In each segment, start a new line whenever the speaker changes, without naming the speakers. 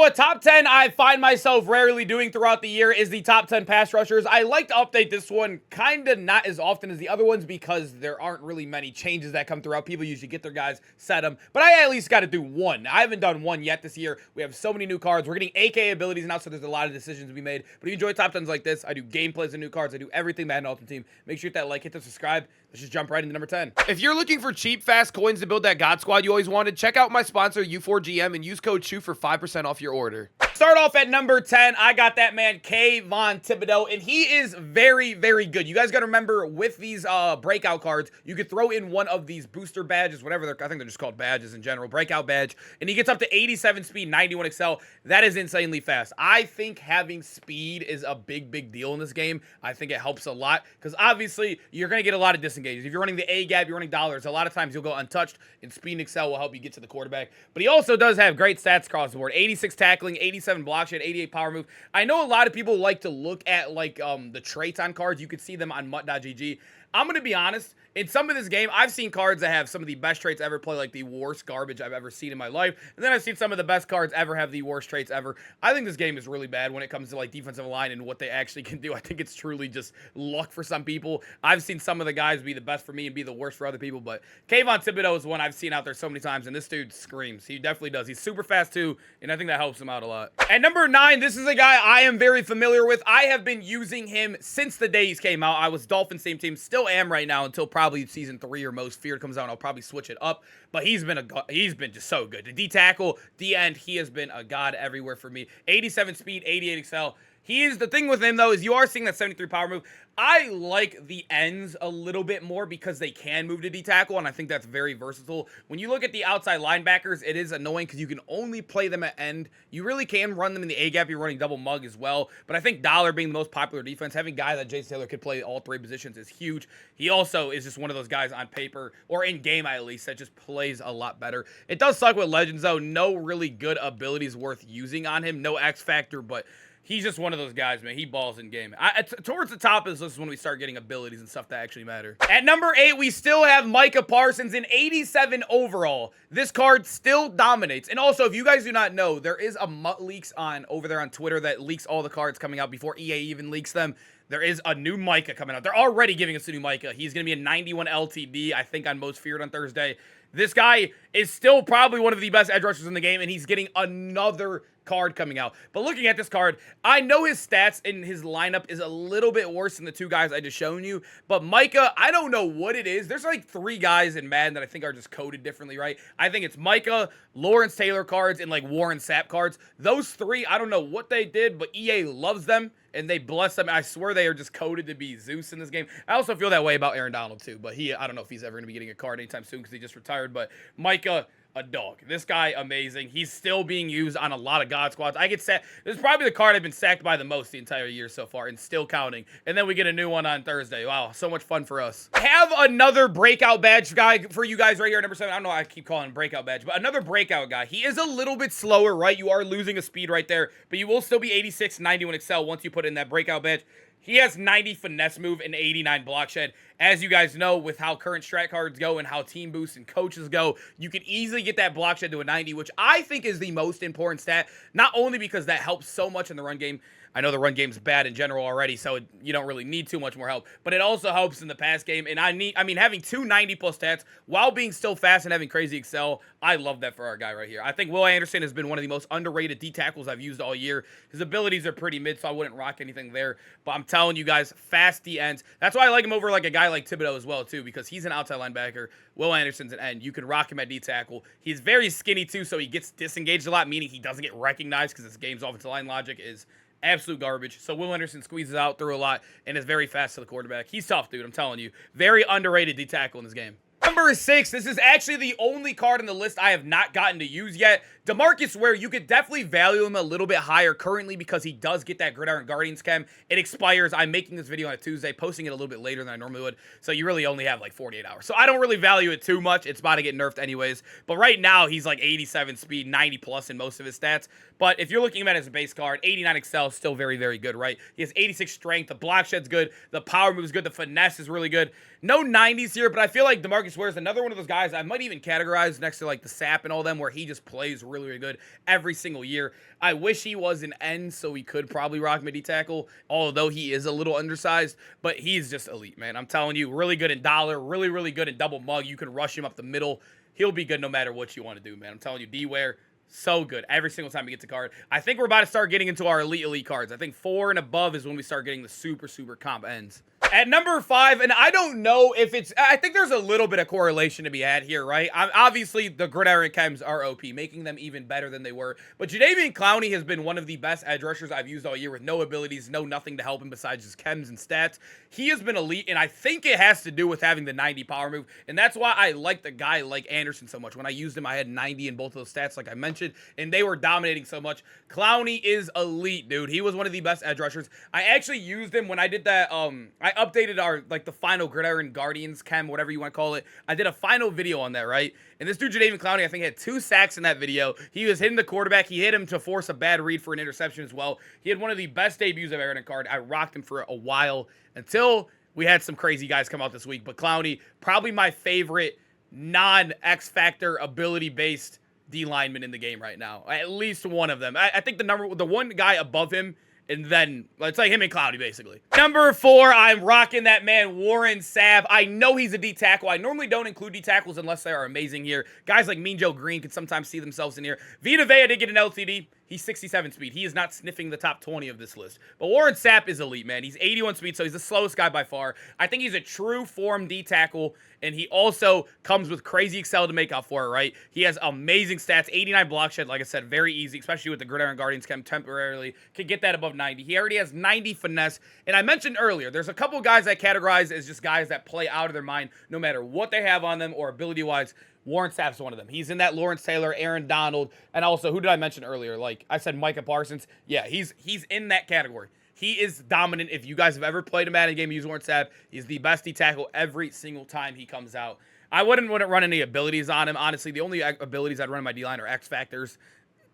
So a top 10 I find myself rarely doing throughout the year is the top 10 pass rushers. I like to update this one kind of not as often as the other ones because there aren't really many changes that come throughout. People usually get their guys, set them, but I at least got to do one. I haven't done one yet this year. We have so many new cards. We're getting AK abilities now, so there's a lot of decisions to be made. But if you enjoy top 10s like this, I do gameplays and new cards. I do everything Madden Ultimate Team. Make sure you hit that like, hit the subscribe. Let's just jump right into number 10. If you're looking for cheap, fast coins to build that God Squad you always wanted, check out my sponsor, U4GM, and use code SHOE for 5% off your order. Start off at number 10, I got that man Kayvon Thibodeaux, and he is very, very good. You guys got to remember, with these breakout cards, you could throw in one of these booster badges, whatever I think they're just called badges in general, breakout badge, and he gets up to 87 speed, 91 excel. That is insanely fast. I think having speed is a big, big deal in this game. I think it helps a lot, because obviously, you're going to get a lot of disengages. If you're running the A gap, you're running dollars, a lot of times you'll go untouched, and speed and excel will help you get to the quarterback. But he also does have great stats across the board. 86 tackling, 87 block shed, 88 power move. I know a lot of people like to look at like the traits on cards. You could see them on mutt.gg. I'm going to be honest, in some of this game, I've seen cards that have some of the best traits ever play, like the worst garbage I've ever seen in my life. And then I've seen some of the best cards ever have the worst traits ever. I think this game is really bad when it comes to like defensive line and what they actually can do. I think it's truly just luck for some people. I've seen some of the guys be the best for me and be the worst for other people. But Kayvon Thibodeaux is one I've seen out there so many times, and this dude screams. He definitely does. He's super fast too, and I think that helps him out a lot. At number 9, this is a guy I am very familiar with. I have been using him since the day he came out. I was Dolphins same team, still am right now until probably season 3 or most feared comes out, and I'll probably switch it up. But he's been just so good. The D tackle, D end, he has been a god everywhere for me. 87 speed, 88 excel. The thing with him, though, is you are seeing that 73 power move. I like the ends a little bit more because they can move to D-tackle, and I think that's very versatile. When you look at the outside linebackers, it is annoying because you can only play them at end. You really can run them in the A-gap. You're running double mug as well. But I think Dollar being the most popular defense, having a guy that Jason Taylor could play all 3 positions is huge. He also is just one of those guys on paper, or in game at least, that just plays a lot better. It does suck with Legends, though. No really good abilities worth using on him. No X Factor, but he's just one of those guys, man. He balls in game. Towards the top is when we start getting abilities and stuff that actually matter. At number 8, we still have Micah Parsons in 87 overall. This card still dominates. And also, if you guys do not know, there is a Mutt leaks over there on Twitter that leaks all the cards coming out before EA even leaks them. There is a new Micah coming out. They're already giving us a new Micah. He's going to be a 91 LTD, I think, on most feared on Thursday. This guy is still probably one of the best edge rushers in the game, and he's getting another card coming out. But looking at this card, I know his stats in his lineup is a little bit worse than the 2 guys I just shown you, but Micah, I don't know what it is. There's like 3 guys in Madden that I think are just coded differently, right? I think it's Micah, Lawrence Taylor cards, and like Warren Sapp cards. Those 3, I don't know what they did, but EA loves them, and they bless them. I swear they are just coded to be Zeus in this game. I also feel that way about Aaron Donald too, but I don't know if he's ever going to be getting a card anytime soon because he just retired, but Micah, a dog. This guy, amazing. He's still being used on a lot of God Squads. I get sacked. This is probably the card I've been sacked by the most the entire year so far, and still counting. And then we get a new one on Thursday. Wow, so much fun for us. I have another breakout badge guy for you guys right here, number 7. I don't know why I keep calling him breakout badge, but another breakout guy. He is a little bit slower, right? You are losing a speed right there, but you will still be 86, 91 excel once you put in that breakout badge. He has 90 finesse move and 89 block shed. As you guys know, with how current strat cards go and how team boosts and coaches go, you can easily get that block shed to a 90, which I think is the most important stat, not only because that helps so much in the run game. I know the run game's bad in general already, so you don't really need too much more help. But it also helps in the pass game. And having 2 90-plus stats while being still fast and having crazy excel, I love that for our guy right here. I think Will Anderson has been one of the most underrated D tackles I've used all year. His abilities are pretty mid, so I wouldn't rock anything there. But I'm telling you guys, fast D ends. That's why I like him over like a guy like Thibodeaux as well, too, because he's an outside linebacker. Will Anderson's an end. You can rock him at D tackle. He's very skinny, too, so he gets disengaged a lot, meaning he doesn't get recognized because this game's offensive line logic is absolute garbage. So Will Anderson squeezes out through a lot and is very fast to the quarterback. He's tough, dude. I'm telling you. Very underrated D tackle in this game. Number 6, this is actually the only card on the list I have not gotten to use yet. Demarcus Ware, you could definitely value him a little bit higher currently because he does get that Gridiron Guardians chem. It expires. I'm making this video on a Tuesday, posting it a little bit later than I normally would, so you really only have like 48 hours. So I don't really value it too much. It's about to get nerfed anyways, but right now he's like 87 speed, 90 plus in most of his stats. But if you're looking at it as a base card, 89 excel is still very, very good, right? He has 86 strength, the block shed's good, the power move is good, the finesse is really good. No 90s here, but I feel like Demarcus Ware is another one of those guys I might even categorize next to like the Sapp and all them where he just plays really really, really good every single year. I wish he was an end so he could probably rock mid tackle, although he is a little undersized, but he's just elite, man. I'm telling you, really good in dollar, really, really good in double mug. You can rush him up the middle. He'll be good no matter what you want to do, man. I'm telling you, D-Ware, so good every single time he gets a card. I think we're about to start getting into our elite cards. I think 4 and above is when we start getting the super comp ends. At number 5, and I don't know if it's, I think there's a little bit of correlation to be had here, right? Obviously, the Gridiron Chems are OP, making them even better than they were. But Jaden Clowney has been one of the best edge rushers I've used all year with no abilities, no nothing to help him besides his chems and stats. He has been elite, and I think it has to do with having the 90 power move. And that's why I like the guy like Anderson so much. When I used him, I had 90 in both of those stats, like I mentioned, and they were dominating so much. Clowney is elite, dude. He was one of the best edge rushers. I actually used him when I did that, I updated our, like, the final Gridiron Guardians chem, whatever you want to call it. I did a final video on that, right? And this dude, Jaden Clowney, I think had 2 sacks in that video. He was hitting the quarterback. He hit him to force a bad read for an interception as well. He had one of the best debuts I've ever had in a card. I rocked him for a while until we had some crazy guys come out this week. But Clowney, probably my favorite non-X Factor ability-based D lineman in the game right now. At least one of them. I think the one guy above him, and then, it's like him and Clowney, basically. Number 4, I'm rocking that man, Warren Sapp. I know he's a D tackle. I normally don't include D tackles unless they are amazing here. Guys like Mean Joe Green can sometimes see themselves in here. Vita Vea did get an LTD. He's 67 speed. He is not sniffing the top 20 of this list. But Warren Sapp is elite, man. He's 81 speed, so he's the slowest guy by far. I think he's a true form D tackle, and he also comes with crazy excel to make up for it, right? He has amazing stats. 89 block shed, like I said, very easy, especially with the Gridiron Guardians chem temporarily. Can get that above 90. He already has 90 finesse. And I mentioned earlier, there's a couple guys I categorize as just guys that play out of their mind no matter what they have on them or ability-wise. Warren Sapp's one of them. He's in that Lawrence Taylor, Aaron Donald, and also, who did I mention earlier? Like, I said Micah Parsons. Yeah, he's in that category. He is dominant. If you guys have ever played a Madden game, use Warren Sapp. He's the best D tackle every single time he comes out. I wouldn't run any abilities on him. Honestly, the only abilities I'd run in my D-line are X Factors.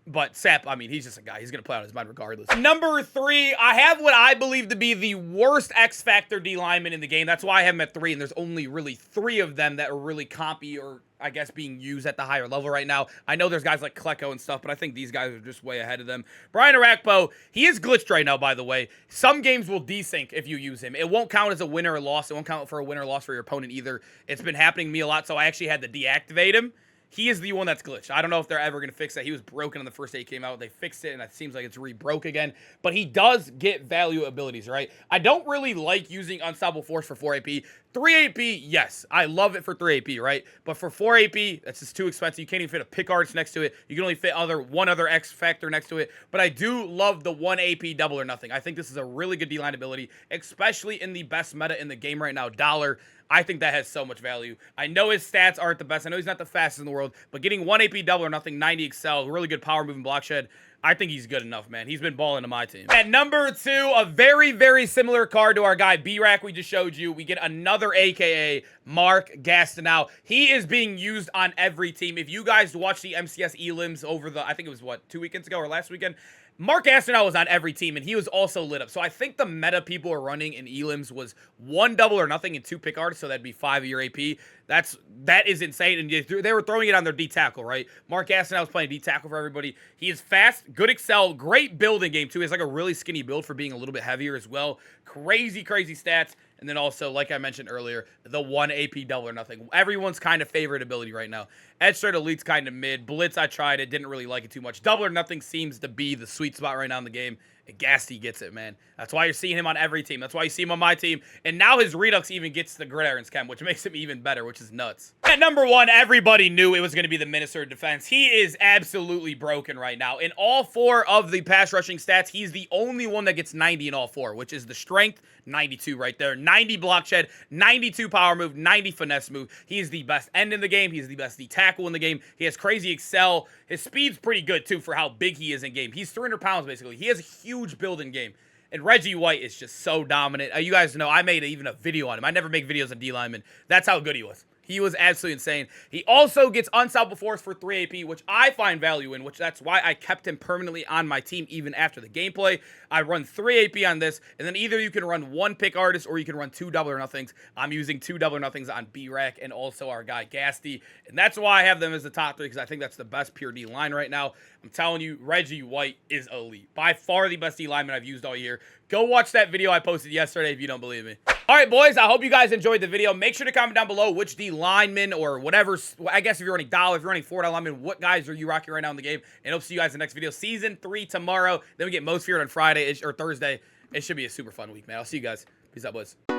But Sapp, I mean, he's just a guy. He's going to play on his mind regardless. Number 3, I have what I believe to be the worst X Factor D lineman in the game. That's why I have him at 3, and there's only really 3 of them that are really compy or, I guess, being used at the higher level right now. I know there's guys like Klecko and stuff, but I think these guys are just way ahead of them. Brian Arakpo, he is glitched right now, by the way. Some games will desync if you use him. It won't count as a win or a loss. It won't count for a win or loss for your opponent either. It's been happening to me a lot, so I actually had to deactivate him. He is the one that's glitched. I don't know if they're ever going to fix that. He was broken on the first day he came out. They fixed it, and it seems like it's re-broke again. But he does get value abilities, right? I don't really like using Unstoppable Force for 4 AP. 3 AP, yes. I love it for 3 AP, right? But for 4 AP, that's just too expensive. You can't even fit a pick artist next to it. You can only fit one other X Factor next to it. But I do love the 1 AP double or nothing. I think this is a really good D-line ability, especially in the best meta in the game right now, Dollar. I think that has so much value. I know his stats aren't the best. I know he's not the fastest in the world, but getting 1 AP double or nothing, 90 excel, really good power moving block shed, I think he's good enough, man. He's been balling to my team. At number 2, a very, very similar card to our guy B-Rack we just showed you. We get another AKA Mark Gaston. Now, he is being used on every team. If you guys watch the MCS elims over the, I think it was, what, 2 weekends ago or last weekend? Mark Gaston was on every team, and he was also lit up. So I think the meta people are running in elims was 1 double or nothing and 2 pick arts, so that'd be 5 of your AP. That is insane, and they were throwing it on their D tackle, right? Mark Gaston was playing D tackle for everybody. He is fast, good excel, great building game too. He has like a really skinny build for being a little bit heavier as well. Crazy stats. And then also, like I mentioned earlier, the 1 AP double or nothing. Everyone's kind of favorite ability right now. Edge Threat Elite's kind of mid. Blitz, I tried it. Didn't really like it too much. Double or nothing seems to be the sweet spot right now in the game. And Gasty gets it, man. That's why you're seeing him on every team. That's why you see him on my team. And now his Redux even gets the Gridiron's chem, which makes him even better, which is nuts. At number 1, everybody knew it was going to be the Minnesota defense. He is absolutely broken right now. In all 4 of the pass rushing stats, he's the only one that gets 90 in all 4, which is the strength, 92 right there. 90 block shed, 92 power move, 90 finesse move. He is the best end in the game. He's the best D tackle in the game. He has crazy excel. His speed's pretty good, too, for how big he is in game. He's 300 pounds, basically. He has a huge build in game. And Reggie White is just so dominant. You guys know I made even a video on him. I never make videos on D linemen. That's how good he was. He was absolutely insane. He also gets unstoppable force for 3 AP, which I find value in, which that's why I kept him permanently on my team even after the gameplay. I run 3 AP on this, and then either you can run 1 pick artist or you can run 2 double or nothings. I'm using 2 double or nothings on B-Rack and also our guy Gaston, and that's why I have them as the top 3, because I think that's the best pure D line right now. I'm telling you, Reggie White is elite. By far the best D lineman I've used all year. Go watch that video I posted yesterday if you don't believe me. All right, boys, I hope you guys enjoyed the video. Make sure to comment down below which D lineman or whatever, I guess if you're running dollar, if you're running $4 lineman, what guys are you rocking right now in the game? And hope to see you guys in the next video. Season 3 tomorrow. Then we get Most Feared on Friday or Thursday. It should be a super fun week, man. I'll see you guys. Peace out, boys.